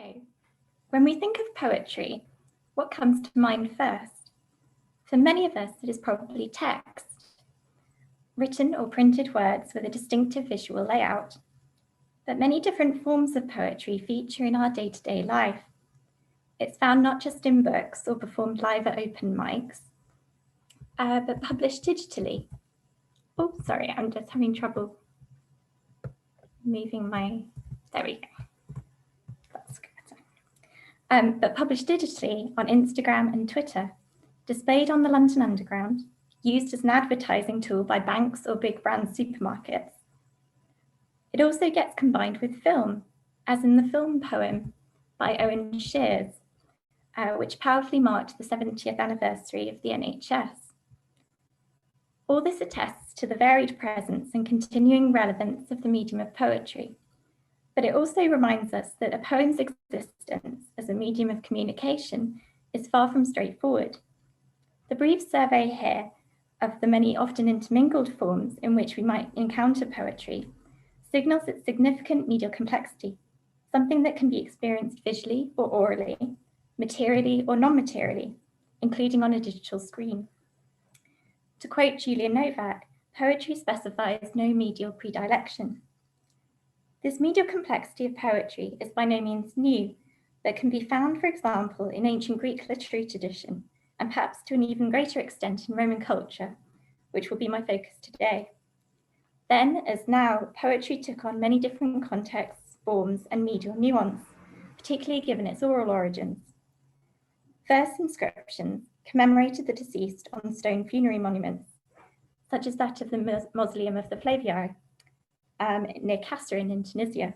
So, when we think of poetry, what comes to mind first? For many of us, it is probably text, written or printed words with a distinctive visual layout. But many different forms of poetry feature in our day-to-day life. It's found not just in books or performed live at open mics, but published digitally. Oh, sorry, I'm just having trouble moving my, there we go. That's good. But published digitally on Instagram and Twitter, displayed on the London Underground, used as an advertising tool by banks or big brand supermarkets. It also gets combined with film, as in the film poem by Owen Shears, which powerfully marked the 70th anniversary of the NHS. All this attests to the varied presence and continuing relevance of the medium of poetry, but it also reminds us that a poem's existence as a medium of communication is far from straightforward. The brief survey here of the many often intermingled forms in which we might encounter poetry signals its significant medial complexity, something that can be experienced visually or orally, materially or non-materially, including on a digital screen. To quote Julian Novak, poetry specifies no medial predilection. This medial complexity of poetry is by no means new, but can be found, for example, in ancient Greek literary tradition, and perhaps to an even greater extent in Roman culture, which will be my focus today. Then, as now, poetry took on many different contexts, forms, and medial nuance, particularly given its oral origins. First inscriptions commemorated the deceased on stone funerary monuments, such as that of the Mausoleum of the Flavii, near Kasserine in Tunisia.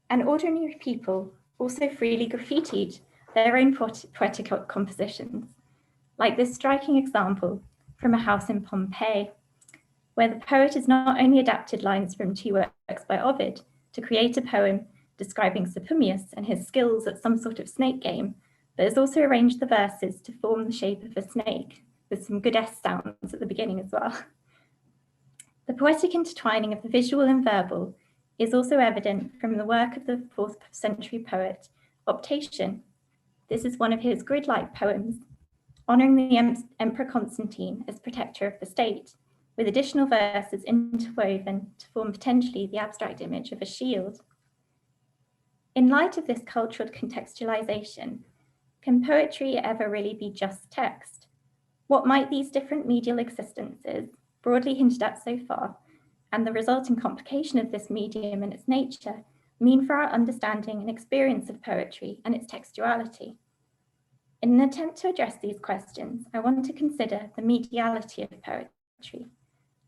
And ordinary people also freely graffitied their own poetic compositions, like this striking example from a house in Pompeii, where the poet has not only adapted lines from two works by Ovid to create a poem describing Sepumius and his skills at some sort of snake game, but has also arranged the verses to form the shape of a snake, with some good S sounds at the beginning as well. The poetic intertwining of the visual and verbal is also evident from the work of the 4th century poet Optatian. This is one of his grid-like poems, honouring the Emperor Constantine as protector of the state, with additional verses interwoven to form potentially the abstract image of a shield. In light of this cultural contextualization, can poetry ever really be just text? What might these different medial existences, broadly hinted at so far, and the resulting complication of this medium and its nature, mean for our understanding and experience of poetry and its textuality? In an attempt to address these questions, I want to consider the mediality of poetry,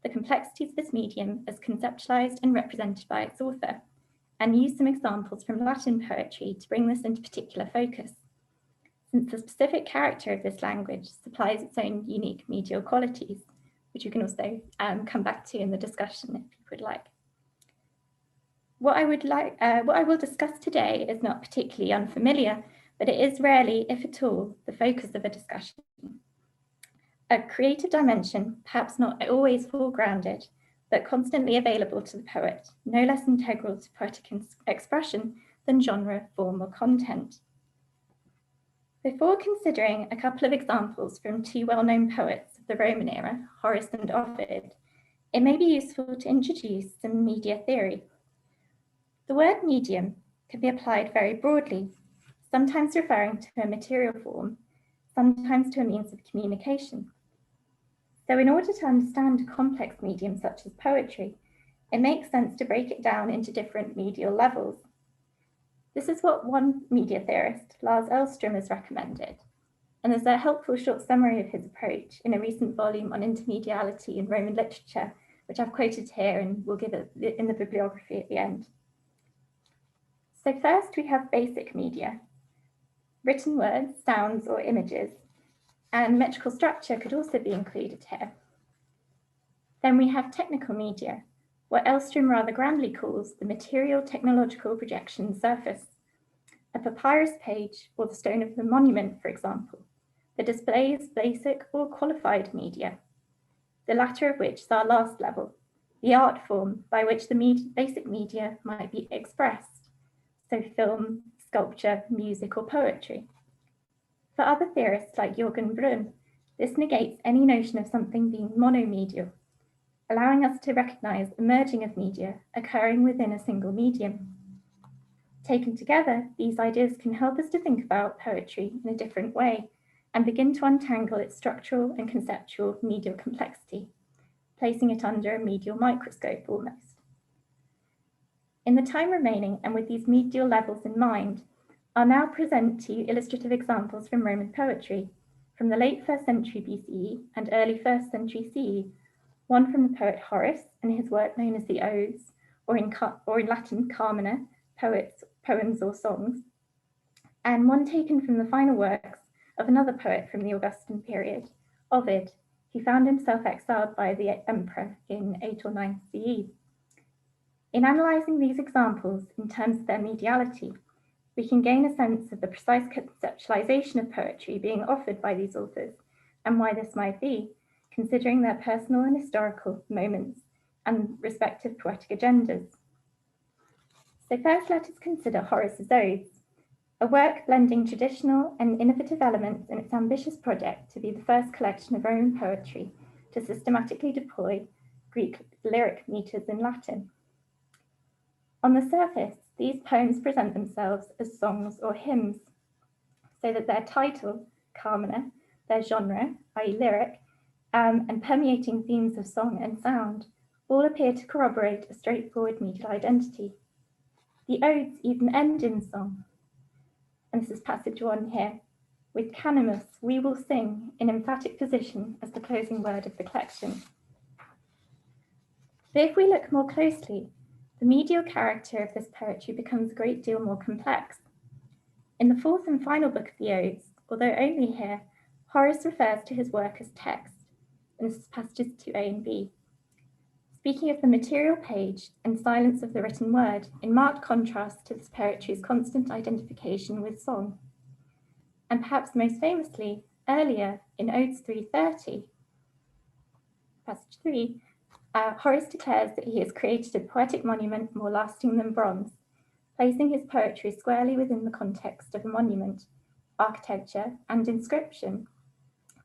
the complexities of this medium as conceptualized and represented by its author, and use some examples from Latin poetry to bring this into particular focus, since the specific character of this language supplies its own unique medial qualities, which you can also come back to in the discussion if you would like. What I will discuss today is not particularly unfamiliar, but it is rarely, if at all, the focus of a discussion. A creative dimension, perhaps not always foregrounded, but constantly available to the poet, no less integral to poetic expression than genre, form, or content. Before considering a couple of examples from two well-known poets of the Roman era, Horace and Ovid, it may be useful to introduce some media theory. The word medium can be applied very broadly, sometimes referring to a material form, sometimes to a means of communication. So in order to understand a complex medium such as poetry, it makes sense to break it down into different medial levels. This is what one media theorist, Lars Elstrom, has recommended, and there's a helpful short summary of his approach in a recent volume on intermediality in Roman literature, which I've quoted here and will give it in the bibliography at the end. So first we have basic media, written words, sounds, or images, and metrical structure could also be included here. Then we have technical media, what Elstrom rather grandly calls the material technological projection surface, a papyrus page or the stone of the monument, for example, that displays basic or qualified media, the latter of which is our last level, the art form by which the basic media might be expressed, so film, sculpture, music, or poetry. For other theorists like Jürgen Brunn, this negates any notion of something being monomedial, allowing us to recognize the merging of media occurring within a single medium. Taken together, these ideas can help us to think about poetry in a different way and begin to untangle its structural and conceptual medial complexity, placing it under a medial microscope almost. In the time remaining, and with these medial levels in mind, I'll now present to you illustrative examples from Roman poetry, from the late 1st century BCE and early 1st century CE, one from the poet Horace and his work known as the Odes, or in Latin Carmina, poems or songs, and one taken from the final works of another poet from the Augustan period, Ovid, who found himself exiled by the emperor in 8 or 9 CE. In analysing these examples in terms of their mediality, we can gain a sense of the precise conceptualization of poetry being offered by these authors and why this might be, considering their personal and historical moments and respective poetic agendas. So first, let us consider Horace's Odes, a work blending traditional and innovative elements in its ambitious project to be the first collection of Roman poetry to systematically deploy Greek lyric meters in Latin. On the surface, these poems present themselves as songs or hymns, so that their title, Carmina, their genre, i.e. lyric, and permeating themes of song and sound all appear to corroborate a straightforward medial identity. The odes even end in song, and this is passage 1 here. With canimus, we will sing in emphatic position as the closing word of the collection. But if we look more closely, the medial character of this poetry becomes a great deal more complex. In the 4th and final book of the Odes, although only here, Horace refers to his work as text, and this is passages 2a and b. Speaking of the material page and silence of the written word, in marked contrast to this poetry's constant identification with song. And perhaps most famously, earlier in Odes 3:30, passage 3, Horace declares that he has created a poetic monument more lasting than bronze, placing his poetry squarely within the context of a monument, architecture, and inscription,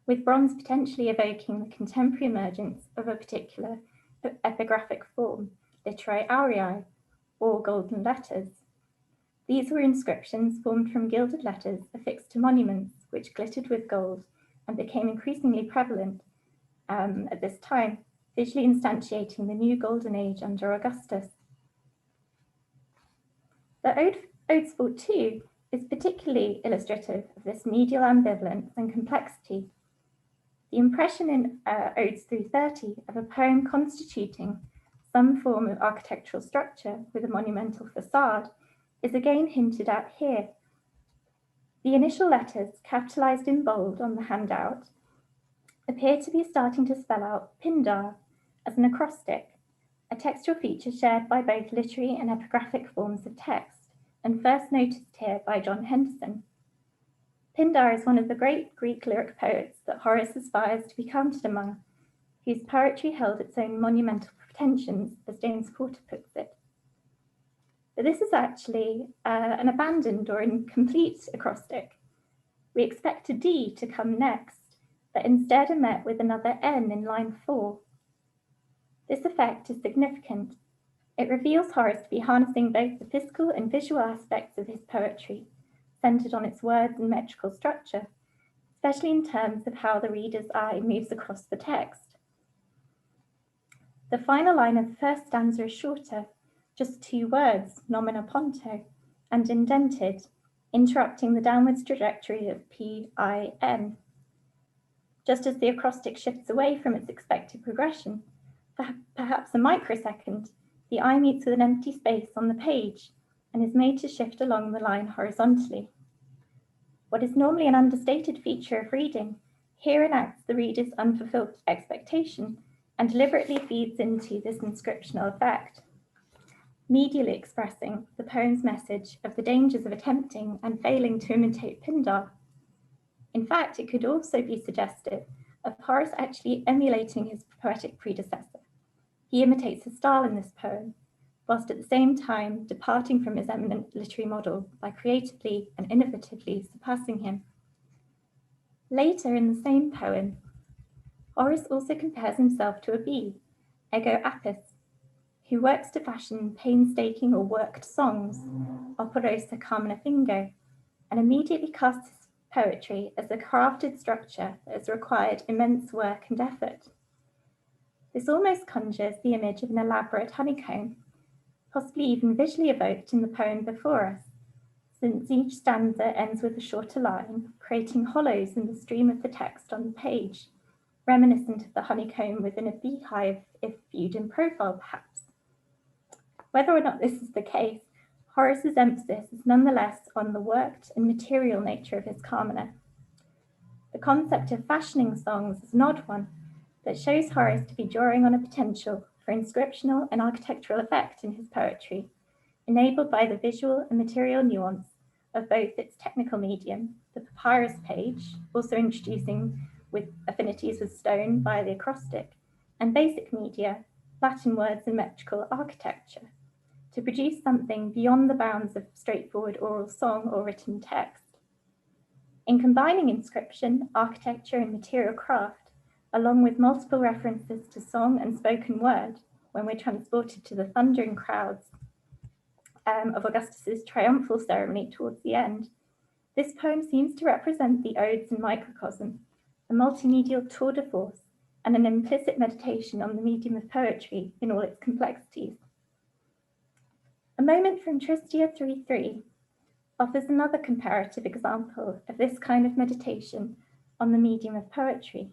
with bronze potentially evoking the contemporary emergence of a particular epigraphic form, literae aurei, or golden letters. These were inscriptions formed from gilded letters affixed to monuments, which glittered with gold and became increasingly prevalent at this time, visually instantiating the new golden age under Augustus. The Odes 4:2 is particularly illustrative of this medial ambivalence and complexity. The impression in Odes 3:30 of a poem constituting some form of architectural structure with a monumental facade is again hinted at here. The initial letters, capitalized in bold on the handout, appear to be starting to spell out Pindar as an acrostic, a textual feature shared by both literary and epigraphic forms of text, and first noticed here by John Henderson. Pindar is one of the great Greek lyric poets that Horace aspires to be counted among, whose poetry held its own monumental pretensions, as James Porter puts it. But this is actually an abandoned or incomplete acrostic. We expect a D to come next, but instead are met with another N in line 4. This effect is significant. It reveals Horace to be harnessing both the physical and visual aspects of his poetry, centered on its words and metrical structure, especially in terms of how the reader's eye moves across the text. The final line of the first stanza is shorter, just 2 words, nomina ponto, and indented, interrupting the downwards trajectory of P-I-N. Just as the acrostic shifts away from its expected progression, for perhaps a microsecond, the eye meets with an empty space on the page and is made to shift along the line horizontally. What is normally an understated feature of reading here enacts the reader's unfulfilled expectation and deliberately feeds into this inscriptional effect, medially expressing the poem's message of the dangers of attempting and failing to imitate Pindar. In fact, it could also be suggestive of Horace actually emulating his poetic predecessor. He imitates his style in this poem, whilst at the same time departing from his eminent literary model by creatively and innovatively surpassing him. Later in the same poem, Horace also compares himself to a bee, ego apis, who works to fashion painstaking or worked songs, operosa carmina fingo, and immediately casts his poetry as a crafted structure that has required immense work and effort. This almost conjures the image of an elaborate honeycomb, possibly even visually evoked in the poem before us, since each stanza ends with a shorter line, creating hollows in the stream of the text on the page, reminiscent of the honeycomb within a beehive if viewed in profile, perhaps. Whether or not this is the case, Horace's emphasis is nonetheless on the worked and material nature of his Carmina. The concept of fashioning songs is an odd one that shows Horace to be drawing on a potential for inscriptional and architectural effect in his poetry, enabled by the visual and material nuance of both its technical medium, the papyrus page, also introducing with affinities with stone via the acrostic, and basic media, Latin words and metrical architecture, to produce something beyond the bounds of straightforward oral song or written text. In combining inscription, architecture, and material craft, along with multiple references to song and spoken word, when we're transported to the thundering crowds of Augustus's triumphal ceremony towards the end, this poem seems to represent the odes and microcosm, a multimedial tour de force, and an implicit meditation on the medium of poetry in all its complexities. A Moment from Tristia 3.3 offers another comparative example of this kind of meditation on the medium of poetry,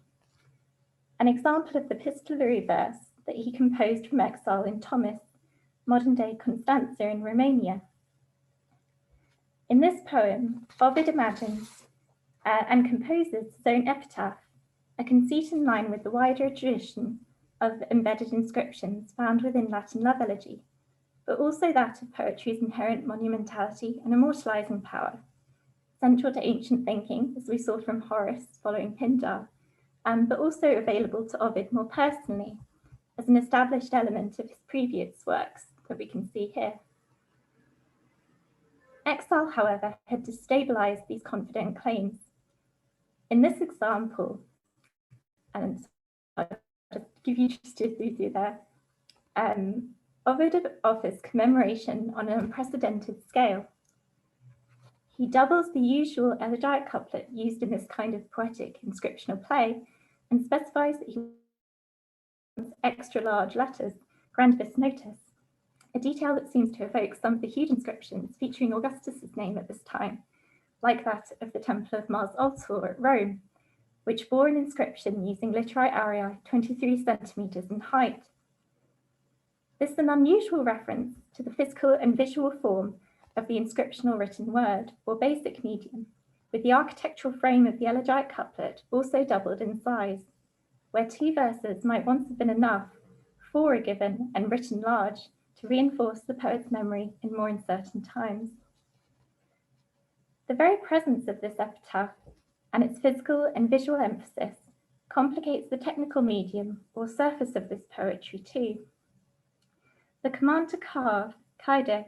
an example of the epistolary verse that he composed from exile in Tomis, modern-day Constanța in Romania. In this poem, Ovid imagines and composes his own epitaph, a conceit in line with the wider tradition of embedded inscriptions found within Latin love elegy, but also that of poetry's inherent monumentality and immortalizing power, central to ancient thinking, as we saw from Horace following Pindar, but also available to Ovid more personally, as an established element of his previous works that we can see here. Exile, however, had destabilized these confident claims. In this example, and I'll just give you just a through there, Ovid offers commemoration on an unprecedented scale. He doubles the usual elegiac couplet used in this kind of poetic inscriptional play and specifies that he wants extra large letters, grandibus notus, a detail that seems to evoke some of the huge inscriptions featuring Augustus's name at this time, like that of the Temple of Mars Ultor at Rome, which bore an inscription using literi aurei 23 centimeters in height. This is an unusual reference to the physical and visual form of the inscriptional written word, or basic medium, with the architectural frame of the elegiac couplet also doubled in size, where two verses might once have been enough for a given and written large to reinforce the poet's memory in more uncertain times. The very presence of this epitaph and its physical and visual emphasis complicates the technical medium or surface of this poetry too. The command to carve, kaide,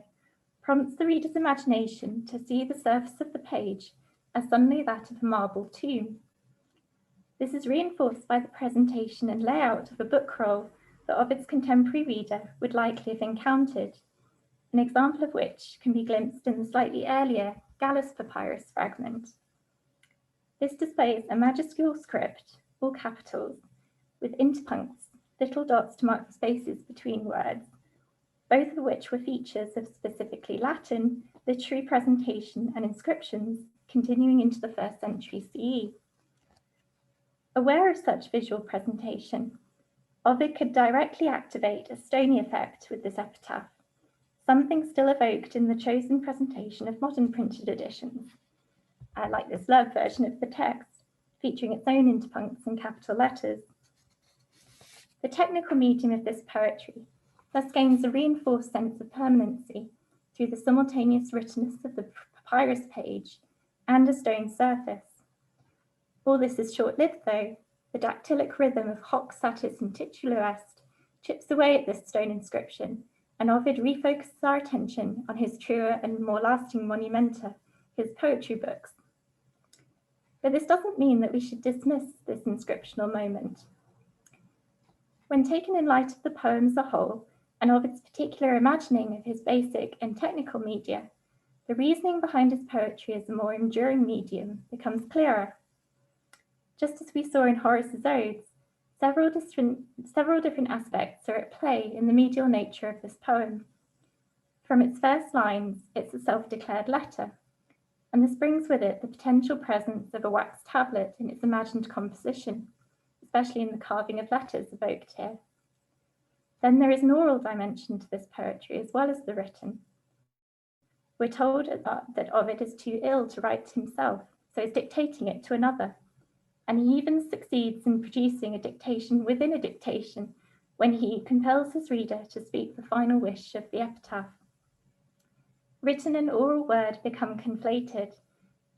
prompts the reader's imagination to see the surface of the page as suddenly that of a marble tomb. This is reinforced by the presentation and layout of a book roll that Ovid's contemporary reader would likely have encountered, an example of which can be glimpsed in the slightly earlier Gallus papyrus fragment. This displays a majuscule script, all capitals, with interpuncts, little dots to mark the spaces between words, both of which were features of specifically Latin literary presentation and inscriptions continuing into the 1st century CE. Aware of such visual presentation, Ovid could directly activate a stony effect with this epitaph, something still evoked in the chosen presentation of modern printed editions, like this Love version of the text, featuring its own interpuncts and capital letters. The technical medium of this poetry thus gains a reinforced sense of permanency through the simultaneous writtenness of the papyrus page and a stone surface. All this is short-lived though. The dactylic rhythm of hoc satis and titulo est chips away at this stone inscription and Ovid refocuses our attention on his truer and more lasting monumenta, his poetry books. But this doesn't mean that we should dismiss this inscriptional moment. When taken in light of the poem as a whole, and Ovid's particular imagining of his basic and technical media, the reasoning behind his poetry as a more enduring medium becomes clearer. Just as we saw in Horace's odes, several different aspects are at play in the medial nature of this poem. From its first lines, it's a self-declared letter, and this brings with it the potential presence of a wax tablet in its imagined composition, especially in the carving of letters evoked here. Then there is an oral dimension to this poetry as well as the written. We're told that Ovid is too ill to write himself, so is dictating it to another. And he even succeeds in producing a dictation within a dictation when he compels his reader to speak the final wish of the epitaph. Written and oral word become conflated,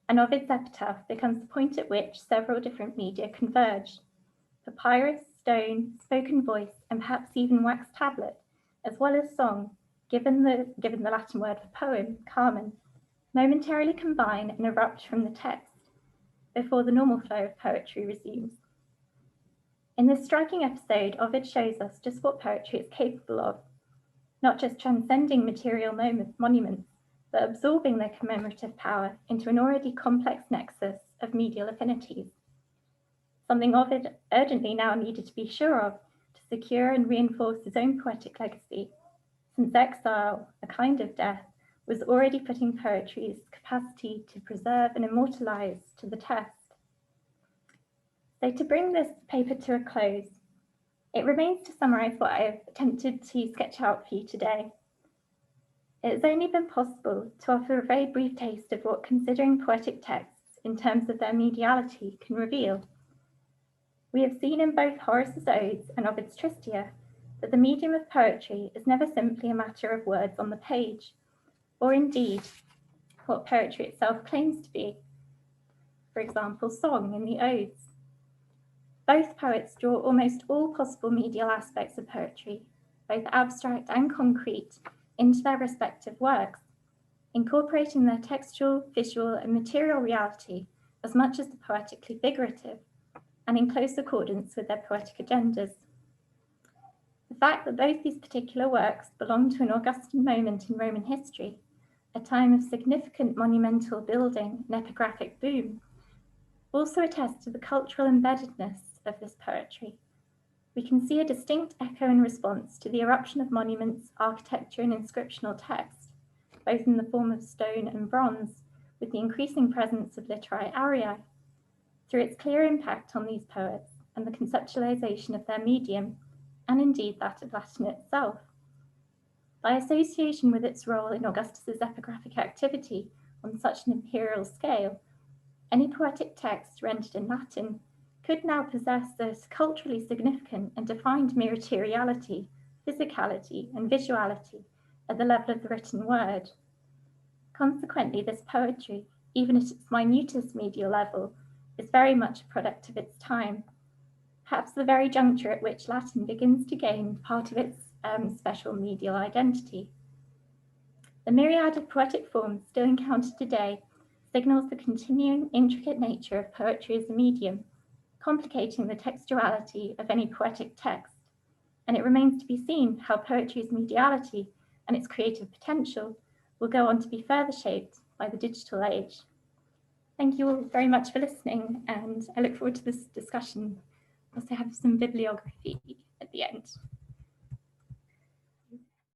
and Ovid's epitaph becomes the point at which several different media converge. Papyrus, stone, spoken voice, and perhaps even wax tablet, as well as song, given the Latin word for poem, carmen, momentarily combine and erupt from the text before the normal flow of poetry resumes. In this striking episode, Ovid shows us just what poetry is capable of, not just transcending material monuments, but absorbing their commemorative power into an already complex nexus of medial affinities. Something Ovid urgently now needed to be sure of to secure and reinforce his own poetic legacy, since exile, a kind of death, was already putting poetry's capacity to preserve and immortalize to the test. So to bring this paper to a close, it remains to summarize what I have attempted to sketch out for you today. It has only been possible to offer a very brief taste of what considering poetic texts in terms of their mediality can reveal. We have seen in both Horace's odes and Ovid's Tristia that the medium of poetry is never simply a matter of words on the page, or indeed what poetry itself claims to be. For example, song in the odes. Both poets draw almost all possible medial aspects of poetry, both abstract and concrete, into their respective works, incorporating their textual, visual, and material reality as much as the poetically figurative, and in close accordance with their poetic agendas. The fact that both these particular works belong to an Augustan moment in Roman history, a time of significant monumental building and epigraphic boom, also attests to the cultural embeddedness of this poetry. We can see a distinct echo and response to the eruption of monuments, architecture, and inscriptional text, both in the form of stone and bronze, with the increasing presence of literary auriae, through its clear impact on these poets and the conceptualization of their medium, and indeed that of Latin itself. By association with its role in Augustus's epigraphic activity on such an imperial scale, any poetic text rendered in Latin could now possess this culturally significant and defined materiality, physicality, and visuality at the level of the written word. Consequently, this poetry, even at its minutest medial level, is very much a product of its time, perhaps the very juncture at which Latin begins to gain part of its special medial identity. The myriad of poetic forms still encountered today signals the continuing intricate nature of poetry as a medium, complicating the textuality of any poetic text, and it remains to be seen how poetry's mediality and its creative potential will go on to be further shaped by the digital age. Thank you all very much for listening, and I look forward to this discussion. I also have some bibliography at the end.